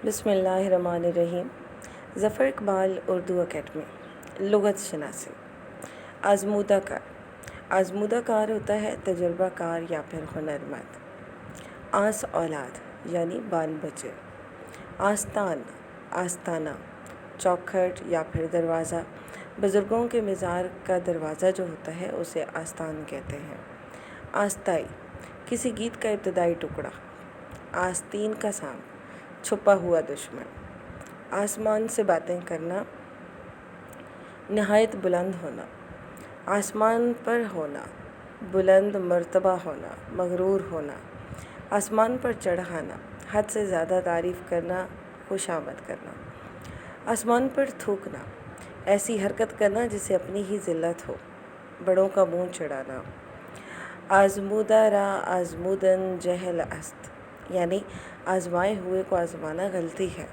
بسم اللہ الرحمن الرحیم۔ ظفر اقبال اردو اکیڈمی۔ لغت شناسی۔ آزمودہ کار۔ آزمودہ کار ہوتا ہے تجربہ کار یا پھر ہنرمند۔ آس اولاد یعنی بال بچے۔ آستان، آستانہ، چوکھٹ یا پھر دروازہ۔ بزرگوں کے مزار کا دروازہ جو ہوتا ہے اسے آستان کہتے ہیں۔ آستائی، کسی گیت کا ابتدائی ٹکڑا۔ آستین کا سانپ، چھپا ہوا دشمن۔ آسمان سے باتیں کرنا، نہایت بلند ہونا۔ آسمان پر ہونا، بلند مرتبہ ہونا، مغرور ہونا۔ آسمان پر چڑھانا، حد سے زیادہ تعریف کرنا، خوش آمد کرنا۔ آسمان پر تھوکنا، ایسی حرکت کرنا جسے اپنی ہی ذلت ہو، بڑوں کا منہ چڑھانا۔ آزمودہ را آزمودن جہل است، یعنی آزمائے ہوئے کو آزمانا غلطی ہے۔